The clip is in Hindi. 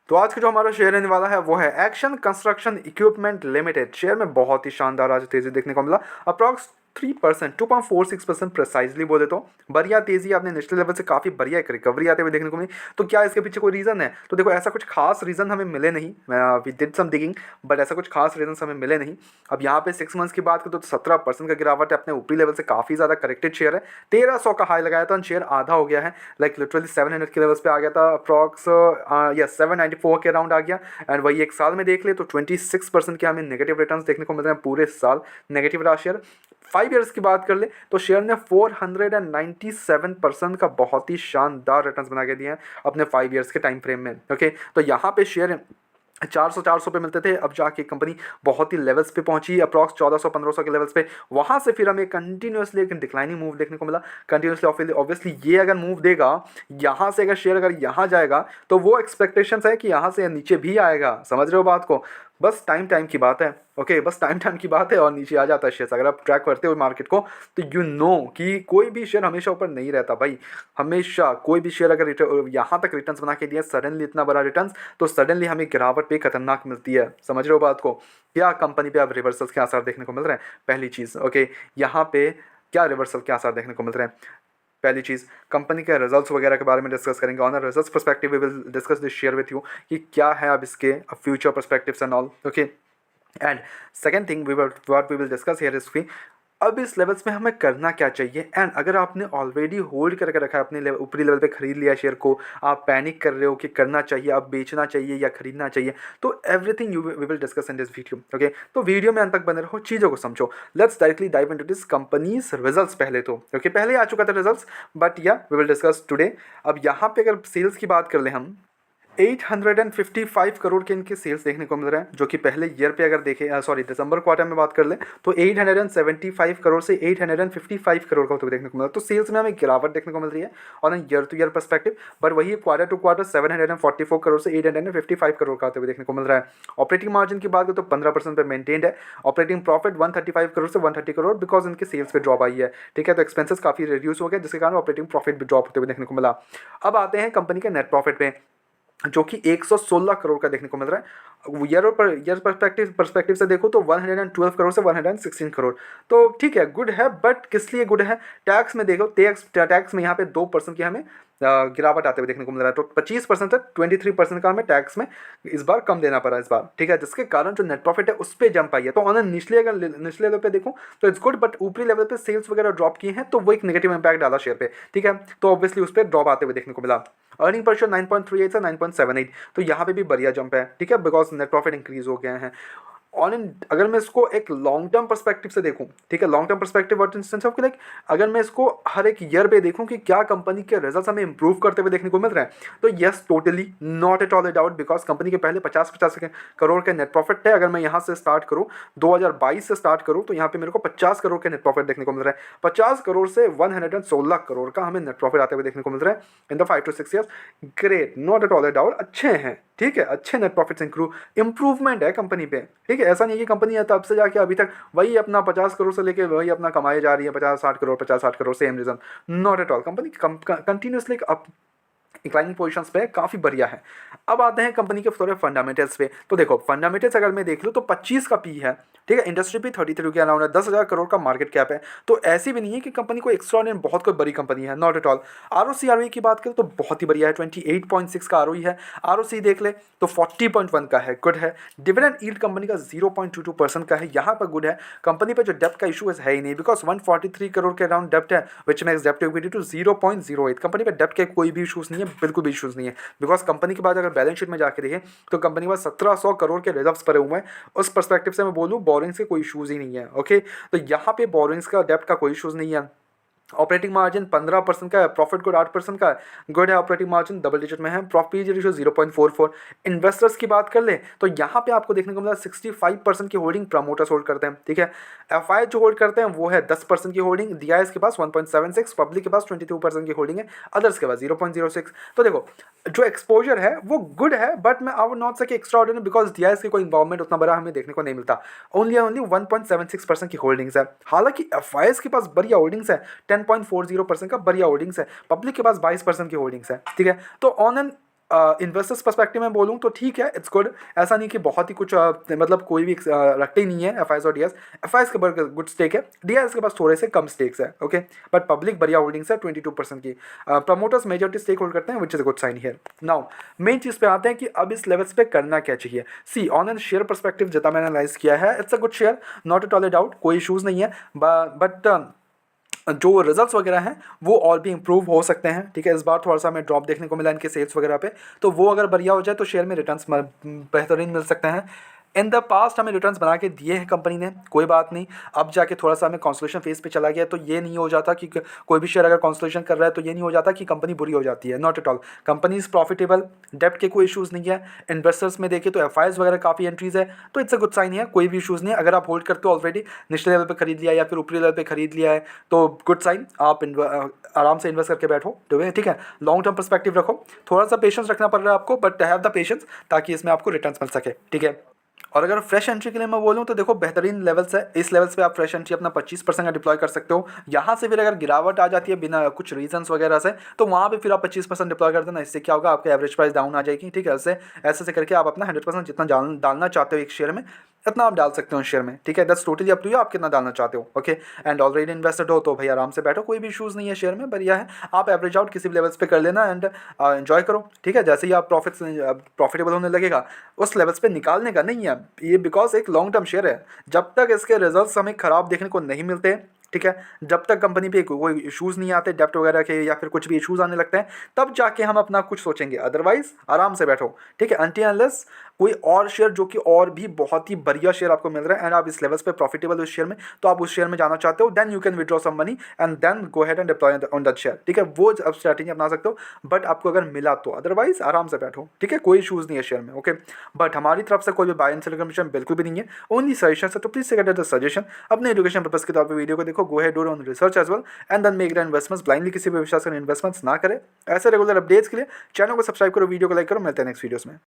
तो आज का जो हमारा शेयर रहने वाला है वो है action construction equipment limited. Share में बहुत ही शानदार आज तेजी देखने को मिला, अप्रॉक्स 3%, 2.46% प्रिसाइजली बोले तो बढ़िया तेजी आपने नेशनल लेवल से काफ़ी बढ़िया एक रिकवरी आते हुए देखने को मिली। तो क्या इसके पीछे कोई रीज़न है? तो देखो, ऐसा कुछ खास रीज़न हमें मिले नहीं। We did some digging, but ऐसा कुछ खास रीजन हमें मिले नहीं। अब यहाँ पे 6 मंथ्स की बात करें तो 17% का गिरावट है, अपने ऊपरी लेवल से काफ़ी ज़्यादा करेक्टेड शेयर है। 1300 का हाई लगाया था, शेयर आधा हो गया है, लाइक लिटरली 700 के लेवल्स पे आ गया था, अप्रॉक्स या 794 के अराउंड आ गया। एंड वही एक साल में देख ले तो 26% के हमें नेगेटिव रिटर्न्स देखने को मिल रहे हैं, पूरे साल नेगेटिव रहा शेयर। 5 ईयर्स की बात कर ले तो शेयर ने 497% का बहुत ही शानदार रिटर्न्स बना के दिए हैं अपने 5 ईयर्स के टाइम फ्रेम में। ओके, तो यहाँ पे शेयर 400 पे मिलते थे, अब जाके कंपनी बहुत ही लेवल्स पे पहुंची, अप्रॉक्स 1400-1500 के लेवल्स पे। वहां से फिर हमें कंटिन्यूसली एक डिक्लाइनिंग मूव देखने को मिला। कंटिन्यूसली ऑब्वियसली ये अगर मूव देगा, यहाँ से अगर शेयर अगर यहाँ जाएगा तो वो एक्सपेक्टेशंस है कि यहाँ से नीचे भी आएगा। समझ रहे हो बात को? बस टाइम की बात है। ओके, बस टाइम की बात है और नीचे आ जाता है शेयर। अगर आप ट्रैक करते हो मार्केट को तो यू नो कि कोई भी शेयर हमेशा ऊपर नहीं रहता भाई। हमेशा कोई भी शेयर अगर यहाँ तक रिटर्न्स बना के दिया, सडनली इतना बड़ा रिटर्न्स, तो सडनली हमें गिरावट पे खतरनाक मिलती है। समझ रहे हो बात को? क्या कंपनी पे अब रिवर्सल्स के आसार देखने को मिल रहे हैं? पहली चीज़, ओके, यहाँ पे क्या रिवर्सल के आसार देखने को मिल रहे हैं? पहली चीज़, कंपनी के रिजल्ट्स वगैरह के बारे में डिस्कस करेंगे। On results perspective we will discuss this share with you कि क्या है अब इसके future perspectives and all. Okay, and second thing what we will discuss here is अब इस लेवल्स में हमें करना क्या चाहिए। एंड अगर आपने ऑलरेडी होल्ड करके रखा है, अपने ऊपरी लेवल पे खरीद लिया शेयर को, आप पैनिक कर रहे हो कि करना चाहिए, अब बेचना चाहिए या खरीदना चाहिए, तो everything we will discuss in this video. Okay, तो वीडियो में अंत तक बने रहो, चीज़ों को समझो। Let's directly dive into this companies results. पहले तो ओके, पहले आ चुका था रिजल्ट्स, बट या वी विल डिस्कस टुडे। अब यहाँ पे अगर सेल्स की बात कर ले हम, 855 करोड़ के इनके सेल्स देखने को मिल रहे हैं, जो कि पहले ईयर पे अगर देखें, सॉरी दिसंबर क्वार्टर में बात कर ले तो 875 करोड़ से 855 करोड़ का होते हुए देखने को मिल रहा है। तो सेल्स में हमें गिरावट देखने को मिल रही है on year two year perspective, but वही क्वार्टर टू क्वार्टर 744 करोड़ से 855 करोड़ का होते हुए देखने को मिल रहा है। ऑपरेटिंग मार्जिन की बात करें तो 15% पे मेंटेन्ड है। ऑपरेटिंग प्रॉफिट 135 करोड़ से 130 करोड़, बिकॉज इनके सेल्स पे ड्रॉप आई है। ठीक है, तो एक्सपेंसेस काफी रिड्यूस हो गए, जिसके कारण ऑपरेटिंग प्रॉफिट भी ड्रॉप होते हुए देखने को मिला। अब आते हैं कंपनी के नेट प्रॉफिट पे, जो कि 116 करोड़ का देखने को मिल रहा है। ईयर पर्सपेक्टिव से देखो तो 112 करोड़ से 116 करोड़, तो ठीक है, गुड है, बट किस लिए गुड है? टैक्स में देखो, टैक्स में यहाँ पे 2% की हमें गिरावट आते हुए देखने को मिल रहा है। तो 25% से 23% का हमें टैक्स में इस बार कम देना पड़ा इस बार। ठीक है, जिसके कारण जो नेट प्रॉफिट है उस पर जंप आई है। तो ऑन निचले लेवल पे देखो तो इट्स गुड, बट ऊपरी लेवल पे सेल्स वगैरह ड्रॉप किए हैं, तो वो एक नेगेटिव इंपैक्ट डाला शेयर पे। ठीक है, तो ऑब्वियसली उस पर ड्रॉप आते हुए देखने को मिला। अर्निंग पर शेयर 9.38 से 9.78, तो यहाँ पे भी बढ़िया जंप है। ठीक है, बिकॉज नेट प्रॉफिट इंक्रीज हो गए हैं। ऑन इन अगर मैं इसको एक लॉन्ग टर्म पर्सपेक्टिव से देखूं, ठीक है, long term perspective what in sense of like अगर मैं इसको हर एक ईयर पे देखूं कि क्या कंपनी के रिजल्ट्स हमें इंप्रूव करते हुए देखने को मिल रहे हैं, तो yes, totally not at all a doubt, because company के पहले 50 करोड़ के नेट प्रॉफिट है। अगर मैं यहाँ से स्टार्ट करूँ, 2022 से स्टार्ट करूँ, तो यहाँ पे मेरे को 50 करोड़ के नेट प्रॉफिट देखने को मिल रहा है। 50 करोड़ से 116 करोड़ का हमें नेट प्रॉफिट आते हुए देखने को मिल रहा है in the 5 to 6 years. Great, not at all a doubt, अच्छे हैं। ठीक है, अच्छे नेट प्रॉफिट्स इंप्रूवमेंट है कंपनी पे। ठीक है, ऐसा नहीं है कि कंपनी है तब से जाके अभी तक वही अपना 50 करोड़ से लेके वही अपना कमाई जा रही है, 50-60 crore same reason. Not at all, company continuously up inclining positions पे काफ़ी बढ़िया है। अब आते हैं कंपनी के थोड़े फंडामेंटल्स पे। तो देखो, फंडामेंटल्स अगर मैं देख लूँ तो 25 का पी है। ठीक है, इंडस्ट्री भी 33 के अराउंड है, 10,000 करोड़ का मार्केट कैप है। तो ऐसी भी नहीं है कि कंपनी को एक्स्ट्राऑर्डिनरी बहुत कोई बड़ी कंपनी है, नॉट एट ऑल। ROE की बात करें तो बहुत ही बढ़िया है, 28.6 का ROE है। ROC देख ले तो 40.1 का है, गुड है। डिविडेंड यील्ड कंपनी का 0.22% का है, यहाँ पर गुड है। कंपनी पर जो डेप्ट का इशू है ही नहीं, बिकॉज 143 करोड़ के अराउंड डेप्ट है, विच मेक्स डेप्ट इक्विटी टू 0.08। कंपनी पर डेप्ट के कोई भी इशूज़ नहीं है, बिल्कुल भी इशूज़ नहीं है। बिकॉज कंपनी के बाद अगर बैलेंस शीट में जाके देखें तो कंपनी के पास 1700 करोड़ के रिजर्व्स पड़े हुए हैं। उस पर्सपेक्टिव से मैं बोलूँ, बोरिंग्स के कोई इशूज़ ही नहीं है। ओके, तो यहाँ पे बोरिंग्स का, डेप्ट का कोई इशूज़ नहीं है। ऑपरेटिंग मार्जिन 15% का है, प्रॉफिट गुड 8% का है, गुड है। ऑपरेटिंग मार्जिन डबल डिजिट में है। Profit ratio 0.44। इन्वेस्टर्स की बात कर ले तो यहाँ पे आपको देखने को मिला 65% की होल्डिंग प्रमोटर्स होल्ड करते हैं। ठीक है, एफआई जो होल्ड करते हैं वो है 10% की होल्डिंग, डीआईएस के पास 1.76, पब्लिक के पास 22% की होल्डिंग है, अदर्स के पास 0.06। तो देखो, जो एक्सपोजर है वो गुड है, बट मैं आई वुड नॉट से कि एक्स्ट्राऑर्डिनरी, बिकॉज डीआईएस की कोई इन्वॉल्वमेंट उतना बड़ा हमें देखने को नहीं मिलता। ओनली 1.76% की होल्डिंग्स है। हालांकि एफआईएस के पास बढ़िया होल्डिंग्स है, 10.40% का बढ़िया होल्डिंग्स है। पब्लिक के पास 22% की होल्डिंग्स है। ठीक है, तो ऑन एन इन्वेस्टर्स पर्सपेक्टिव में बोलूँ तो ठीक है, इट्स गुड। ऐसा नहीं कि बहुत ही कुछ मतलब कोई भी रखते ही नहीं है एफ और डी एस। एफ के ऊपर गुड स्टेक है, डी के पास थोड़े से कम स्टेक्स है, ओके। बट पब्लिक बढ़िया होल्डिंग्स है 22% की। प्रमोटर्स मेजॉरिटी स्टेक होल्ड करते हैं, which is good sign here. Now main चीज़ पे आते हैं कि अब इस लेवल्स पे करना क्या चाहिए। सी ऑन एन शेयर पर्सपेक्टिव जितना मैंने एनालाइज किया है, it's a good share, not at all a doubt, कोई इशूज़ नहीं है। बट जो रिजल्ट्स वगैरह हैं वो और भी इंप्रूव हो सकते हैं, ठीक है। इस बार थोड़ा सा हमें ड्रॉप देखने को मिला इनके सेल्स वगैरह पे, तो वो अगर बढ़िया हो जाए तो शेयर में रिटर्न्स बेहतरीन मिल सकते हैं। इन द पास्ट हमें रिटर्न्स बना के दिए हैं कंपनी ने, कोई बात नहीं। अब जाके थोड़ा सा हमें कॉन्सोलेशन फेज पे चला गया, तो ये नहीं हो जाता कि कोई भी शेयर अगर कॉन्सोलेशन कर रहा है तो ये नहीं हो जाता कि कंपनी बुरी हो जाती है, not at all. Company is profitable, डेप्ट के कोई इशूज़ नहीं है। इन्वेस्टर्स में देखें तो एफ वगैरह काफ़ी एंट्रीज है, तो इट्स अ गुड साइन है, कोई भी इशूज़ नहीं है। अगर आप होल्ड करते हो ऑलरेडी, निचले लेवल पर खरीद लिया या फिर ऊपरी लेवल पर खरीद लिया है, तो गुड साइन, आप आराम से इन्वेस्ट करके बैठो, ठीक है। लॉन्ग टर्म पर्सपेक्टिव रखो, थोड़ा सा पेशेंस रखना पड़ रहा है आपको, बट हैव द पेशेंस, ताकि इसमें आपको रिटर्न्स मिल सके, ठीक है। और अगर फ्रेश एंट्री के लिए मैं बोलूँ तो देखो बेहतरीन लेवल्स है, इस लेवल्स पे आप फ्रेश एंट्री अपना 25% का डिप्लॉय कर सकते हो। यहाँ से फिर अगर गिरावट आ जाती है बिना कुछ रीजंस वगैरह से, तो वहाँ पे फिर आप 25% डिप्लॉय कर देना। इससे क्या होगा, आपका एवरेज प्राइस डाउन आ जाएगी, ठीक है। ऐसे करके आप अपना 100% जितना डालना चाहते हो एक शेयर में, इतना आप डाल सकते हो शेयर में, ठीक है। That's totally up to you, आप कितना डालना चाहते हो, ओके। एंड ऑलरेडी इन्वेस्टेड हो तो भाई आराम से बैठो, कोई भी इशूज़ नहीं है शेयर में, बढ़िया है। आप एवरेज आउट किसी भी लेवल्स पे कर लेना एंड एंजॉय करो, ठीक है। जैसे ही आप प्रॉफिटेबल होने लगेगा, उस लेवल्स पे निकालने का नहीं है ये, बिकॉज एक लॉन्ग टर्म शेयर है। जब तक इसके रिजल्ट्स हमें ख़राब देखने को नहीं मिलते, ठीक है, जब तक कंपनी पे कोई इश्यूज़ नहीं आते डेप्ट वगैरह के या फिर कुछ भी इश्यूज़ आने लगते हैं, तब जाके हम अपना कुछ सोचेंगे। अदरवाइज आराम से बैठो, ठीक है। अनटिल अनलेस कोई और शेयर जो कि और भी बहुत ही बढ़िया शेयर आपको मिल रहा है एंड आप इस लेवल्स पे प्रॉफिटेबल हो इस शेयर में, तो आप उस शेयर में जाना चाहते हो, then you can withdraw some money and then go ahead and deploy on that share, ठीक है। वो अब स्ट्रैटेजी अपना सकते हो, बट आपको अगर मिला तो, अदरवाइज आराम से बैठो, ठीक है। कोई इशूज़ नहीं है शेयर में, ओके। बट हमारी तरफ से कोई भी बाय एंड सेल कमीशन बिल्कुल भी नहीं है, ओनली सजेशन है, तो प्लीज गेट द सजेशन। अपने एजुकेशन पर्पस के तौर पर वीडियो को देखो, go ahead do on research as well and then make the investments. Blindly किसी भी विश्वास कर इन्वेस्टमेंट्स ना करें। ऐसे रेगुलर अपडेट्स के लिए चैनल को सब्सक्राइब करो, वीडियो को लाइक करो। मिलते हैं नेक्स्ट वीडियोस में।